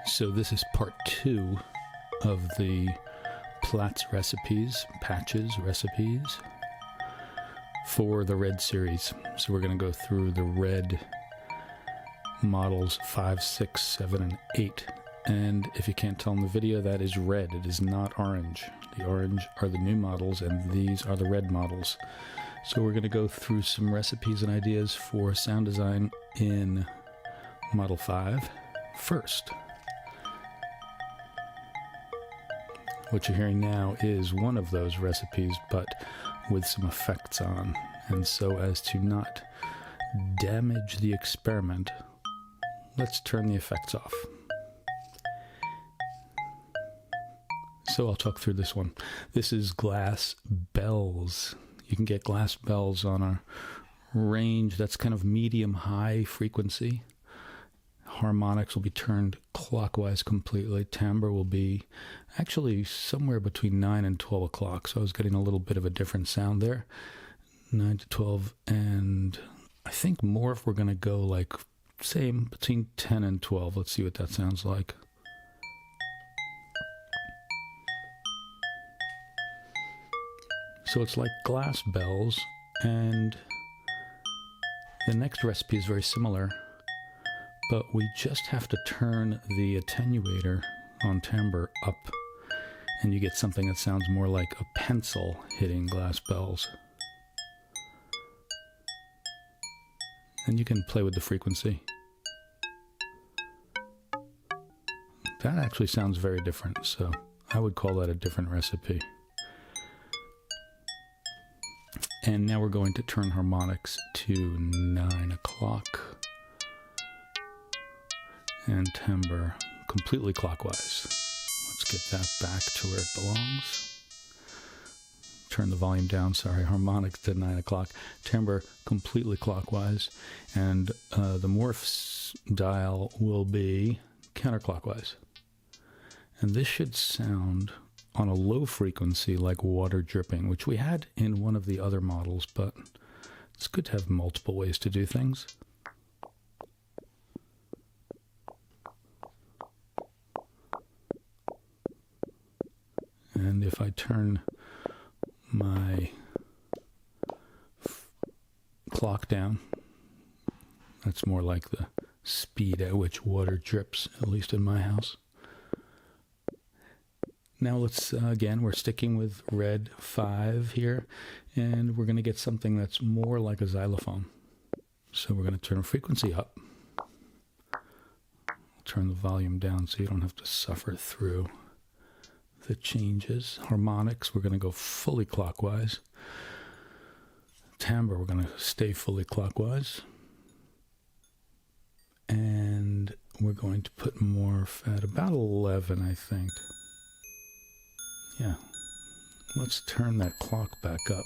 So this is part 2 of the Plaits patches recipes for the RED series. So we're going to go through the RED models 5, 6, 7, and 8. And if you can't tell in the video, that is red. It is not orange. The orange are the new models, and these are the red models. So we're going to go through some recipes and ideas for sound design in Model 5 first. What you're hearing now is one of those recipes, but with some effects on. And so as to not damage the experiment, let's turn the effects off. So I'll talk through this one. This is glass bells. You can get glass bells on a range that's kind of medium-high frequency. Harmonics will be turned clockwise completely. Timbre will be actually somewhere between 9 and 12 o'clock. So I was getting a little bit of a different sound there. 9 to 12, and I think more if we're going to go like, same, between 10 and 12. Let's see what that sounds like. So it's like glass bells, and the next recipe is very similar, but we just have to turn the attenuator on timbre up, and you get something that sounds more like a pencil hitting glass bells. And you can play with the frequency. That actually sounds very different, so I would call that a different recipe. And now we're going to turn harmonics to 9 o'clock. And timbre completely clockwise. Let's get that back to where it belongs. Turn the volume down, sorry, harmonics to 9 o'clock. Timbre completely clockwise. And the morphs dial will be counterclockwise. And this should sound on a low frequency like water dripping, which we had in one of the other models, but it's good to have multiple ways to do things. And if I turn my clock down, that's more like the speed at which water drips, at least in my house. Now let's, again, we're sticking with RED 5 here, and we're going to get something that's more like a xylophone. So we're going to turn the frequency up. Turn the volume down so you don't have to suffer through the changes. Harmonics, we're going to go fully clockwise. Timbre, we're going to stay fully clockwise. And we're going to put morph at about 11, I think. Yeah, let's turn that clock back up.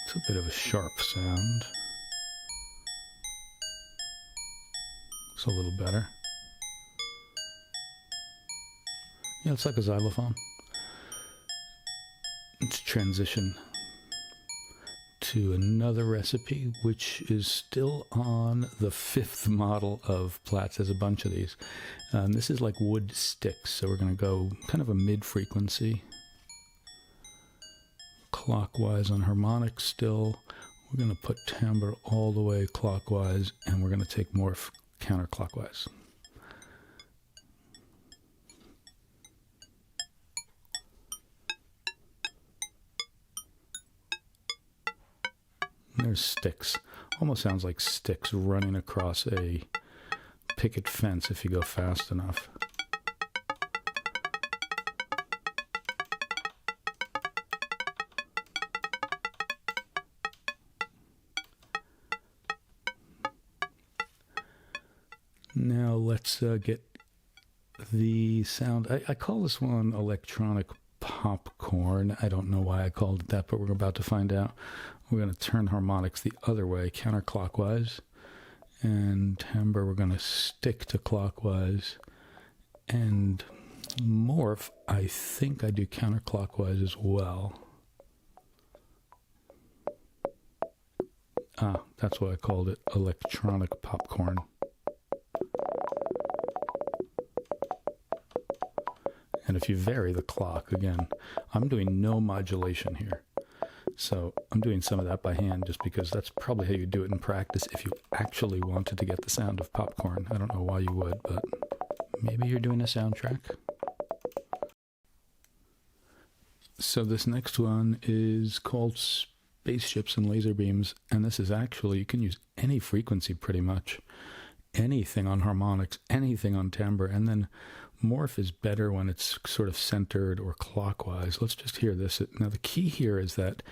It's a bit of a sharp sound. It's a little better. Yeah, it's like a xylophone. Let's transition to another recipe, which is still on the 5th model of Plaits. There's a bunch of these. This is like wood sticks, so we're going to go kind of a mid-frequency. Clockwise on harmonics still. We're going to put timbre all the way clockwise, and we're going to take morph counterclockwise. There's sticks. Almost sounds like sticks running across a picket fence if you go fast enough. Now let's get the sound. I call this one electronic popcorn. I don't know why I called it that, but we're about to find out. We're going to turn harmonics the other way, counterclockwise, and timbre we're going to stick to clockwise, and Morph, I think I do counterclockwise as well. Ah, that's why I called it electronic popcorn. And if you vary the clock, again, I'm doing no modulation here. So I'm doing some of that by hand just because that's probably how you do it in practice if you actually wanted to get the sound of popcorn. I don't know why you would, but maybe you're doing a soundtrack. So this next one is called Spaceships and Laser Beams, and this is actually, you can use any frequency pretty much. Anything on harmonics, anything on timbre, and then morph is better when it's sort of centered or clockwise. Let's just hear this. Now the key here is that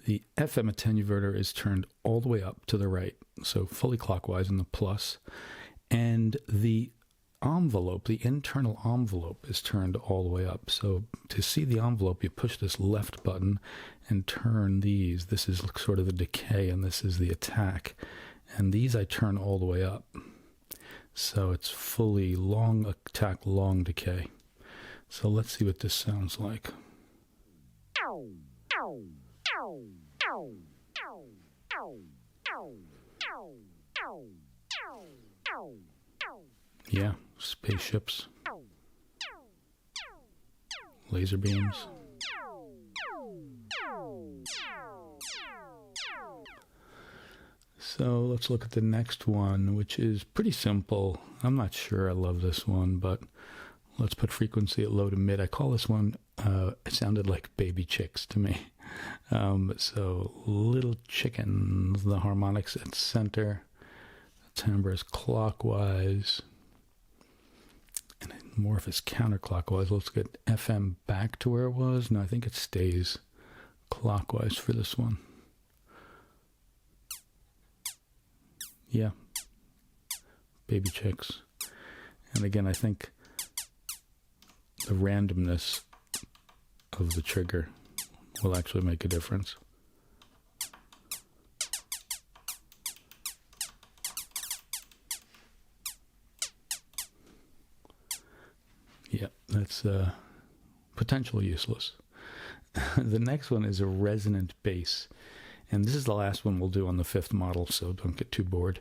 the FM attenuator is turned all the way up to the right, so fully clockwise in the plus, and the envelope, the internal envelope, is turned all the way up. So to see the envelope, you push this left button and turn these. This is sort of the decay and this is the attack, and these I turn all the way up. So it's fully long attack, long decay. So let's see what this sounds like. Yeah, spaceships, laser beams. So let's look at the next one, which is pretty simple. I'm not sure I love this one, but let's put frequency at low to mid. I call this one, it sounded like baby chicks to me. So little chickens, the harmonics at center, the timbre is clockwise, and morph is counterclockwise. Let's get FM back to where it was. No, I think it stays clockwise for this one. Yeah, baby chicks. And again, I think the randomness of the trigger will actually make a difference. Yeah, that's potentially useless. The next one is a resonant bass. And this is the last one we'll do on the 5th model, so don't get too bored.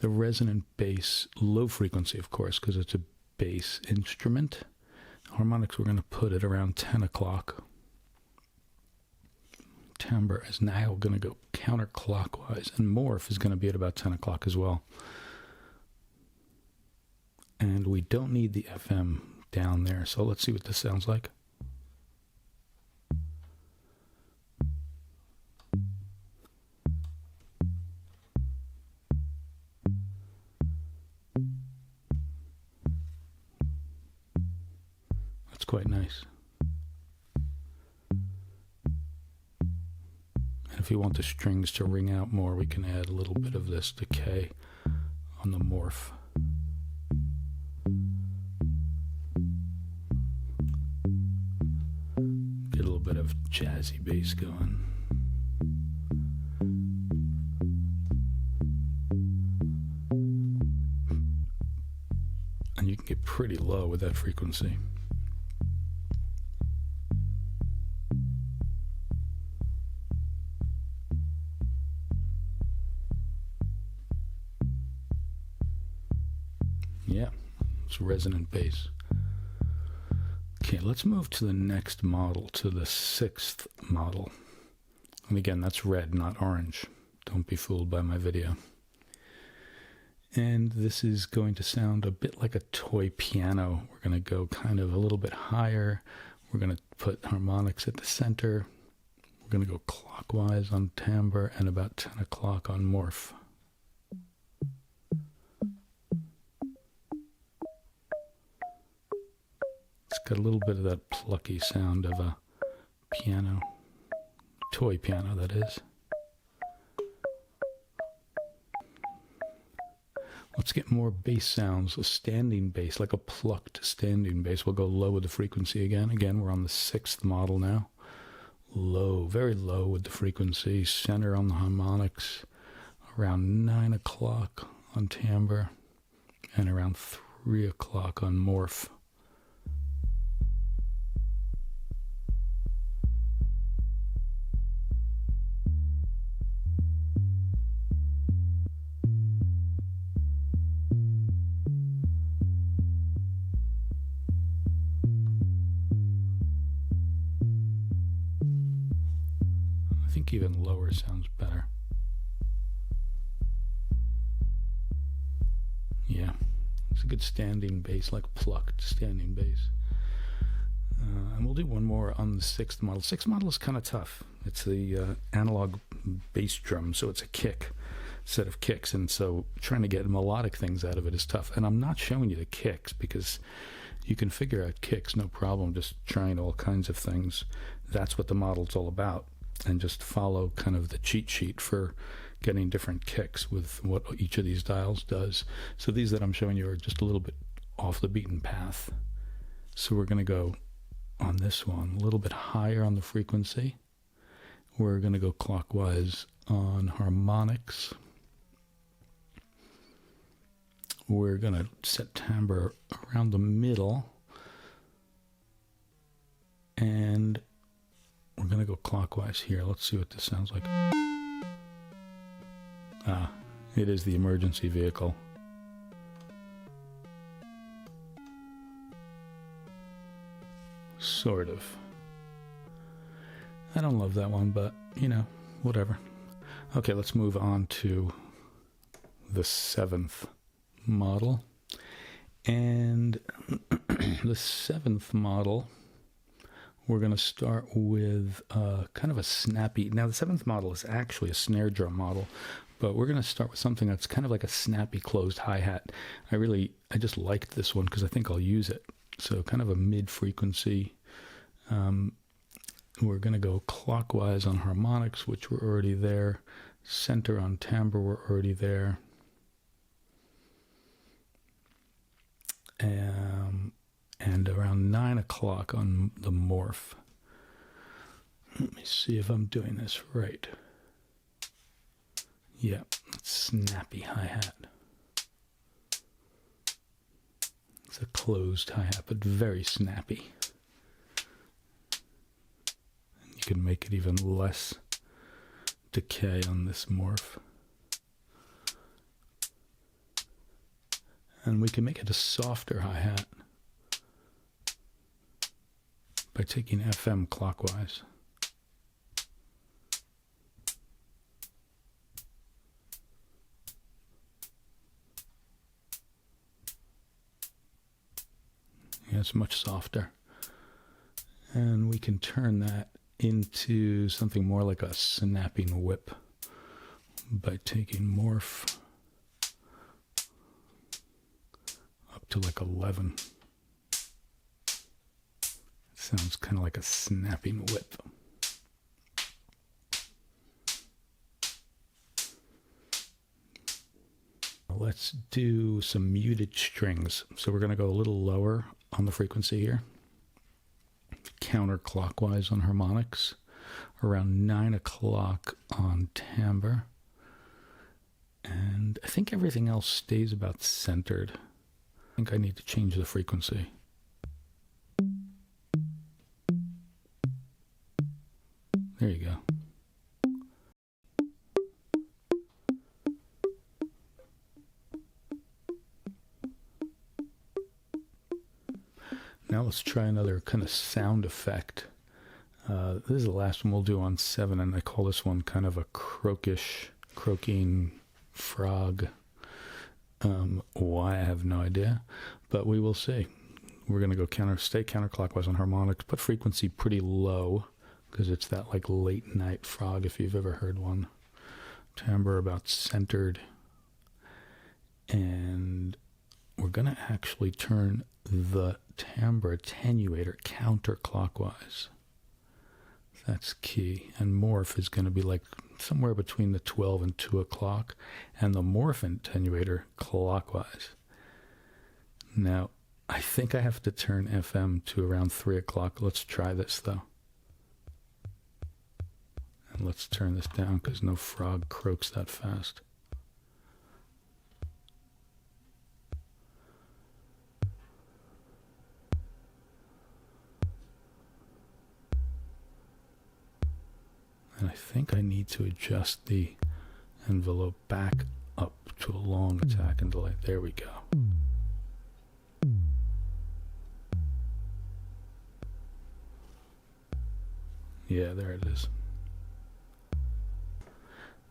The resonant bass, low frequency, of course, because it's a bass instrument. Harmonics, we're going to put it around 10 o'clock. Timbre is now going to go counterclockwise, and morph is going to be at about 10 o'clock as well. And we don't need the FM down there, so let's see what this sounds like. Quite nice. And if you want the strings to ring out more, we can add a little bit of this decay on the morph. Get a little bit of jazzy bass going. And you can get pretty low with that frequency. Yeah, it's resonant bass. Okay, let's move to the next model, to the 6th model. And again, that's red, not orange. Don't be fooled by my video. And this is going to sound a bit like a toy piano. We're going to go kind of a little bit higher. We're going to put harmonics at the center. We're going to go clockwise on timbre and about 10 o'clock on morph. It's got a little bit of that plucky sound of a piano, toy piano that is. Let's get more bass sounds, a standing bass, like a plucked standing bass. We'll go low with the frequency again. Again, we're on the 6th model now. Low, very low with the frequency, center on the harmonics, around 9 o'clock on timbre, and around 3 o'clock on morph. I think even lower sounds better. Yeah, it's a good standing bass, like Plucked standing bass. And we'll do one more on the 6th model. 6th model is kind of tough. It's the analog bass drum, so it's a kick, set of kicks, and so trying to get melodic things out of it is tough. And I'm not showing you the kicks because you can figure out kicks, no problem, just trying all kinds of things. That's what the model's all about, and just follow kind of the cheat sheet for getting different kicks with what each of these dials does. So these that I'm showing you are just a little bit off the beaten path. So we're going to go on this one a little bit higher on the frequency. We're going to go clockwise on harmonics. We're going to set timbre around the middle, and we're going to go clockwise here. Let's see what this sounds like. Ah, it is the emergency vehicle. Sort of. I don't love that one, but, you know, whatever. Okay, let's move on to the 7th model. And the 7th model, we're going to start with kind of a snappy. Now, the 7th model is actually a snare drum model, but we're going to start with something that's kind of like a snappy closed hi-hat. I just liked this one because I think I'll use it. So kind of a mid-frequency. We're going to go clockwise on harmonics, which were already there. Center on timbre, we're already there. And around 9 o'clock on the morph. Let me see if I'm doing this right. Yeah, snappy hi-hat. It's a closed hi-hat, but very snappy. You can make it even less decay on this morph. And we can make it a softer hi-hat by taking FM clockwise. Yeah, it's much softer. And we can turn that into something more like a snapping whip by taking morph up to like 11. It sounds kind of like a snapping whip. Let's do some muted strings. So we're going to go a little lower on the frequency here. Counterclockwise on harmonics. Around 9 o'clock on timbre. And I think everything else stays about centered. I think I need to change the frequency. There you go. Now let's try another kind of sound effect. This is the last one we'll do on 7, and I call this one kind of a croak-ish, croaking frog. Why, I have no idea, but we will see. We're going to go stay counterclockwise on harmonics, put frequency pretty low, because it's that like late night frog, if you've ever heard one. Timbre about centered. And we're going to actually turn the timbre attenuator counterclockwise. That's key. And morph is going to be like somewhere between the 12 and 2 o'clock, and the morph attenuator clockwise. Now, I think I have to turn FM to around 3 o'clock. Let's try this, though. And let's turn this down, because no frog croaks that fast. And I think I need to adjust the envelope back up to a long attack and delay. There we go. Yeah, there it is.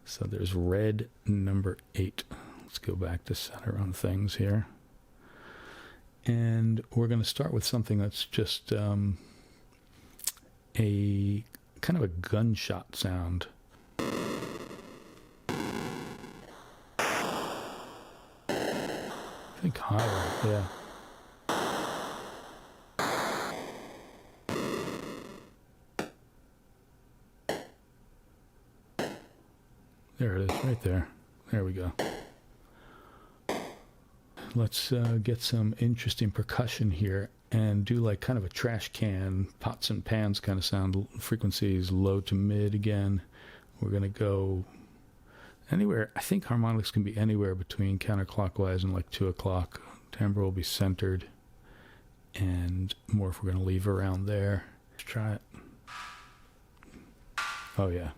So there's red number 8. Let's go back to center on things here. And we're going to start with something that's just a kind of a gunshot sound. I think higher, yeah. There it is, right there. There we go. Let's get some interesting percussion here and do like kind of a trash can, pots and pans kind of sound. Frequencies low to mid again. We're going to go anywhere. I think harmonics can be anywhere between counterclockwise and like 2 o'clock. Timbre will be centered, and morph we're going to leave around there. Let's try it. Oh yeah.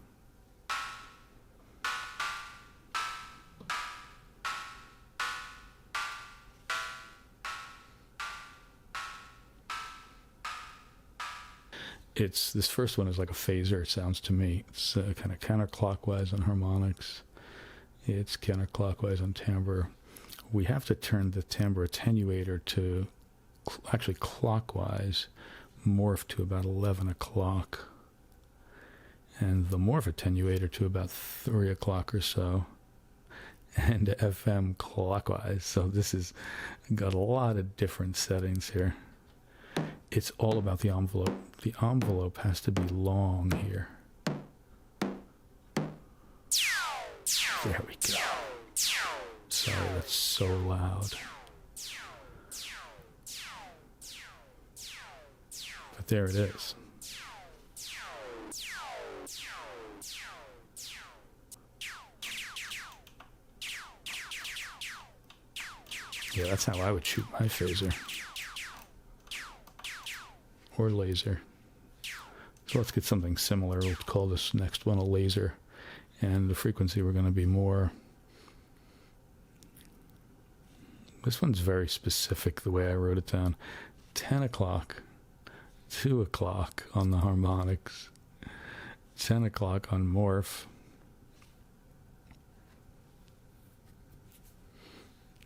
This first one is like a phaser, it sounds to me. It's kind of counterclockwise on harmonics. It's counterclockwise on timbre. We have to turn the timbre attenuator to actually clockwise, morph to about 11 o'clock, and the morph attenuator to about 3 o'clock or so, and FM clockwise. So this has got a lot of different settings here. It's all about the envelope. The envelope has to be long here. There we go. Sorry, that's so loud. But there it is. Yeah, that's how I would shoot my phaser. Or laser. So let's get something similar. We'll call this next one a laser. And the frequency we're going to be more... This one's very specific the way I wrote it down. 10 o'clock, 2 o'clock on the harmonics, 10 o'clock on morph,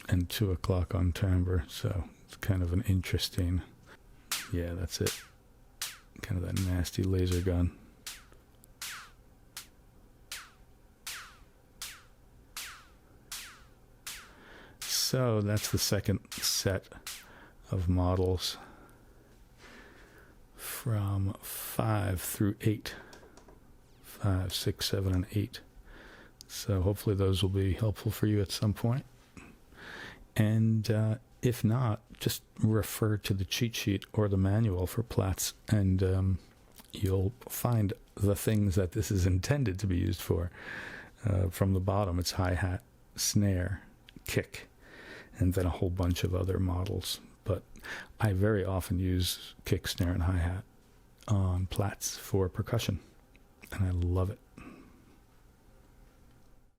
and 2 o'clock on timbre. So it's kind of an interesting... Yeah, that's it. Kind of that nasty laser gun. So that's the second set of models from 5 through 8. 5, 6, 7, and 8. So hopefully those will be helpful for you at some point. And if not, just refer to the cheat sheet or the manual for Plaits, and you'll find the things that this is intended to be used for. From the bottom, it's hi-hat, snare, kick, and then a whole bunch of other models. But I very often use kick, snare, and hi-hat on Plaits for percussion, and I love it.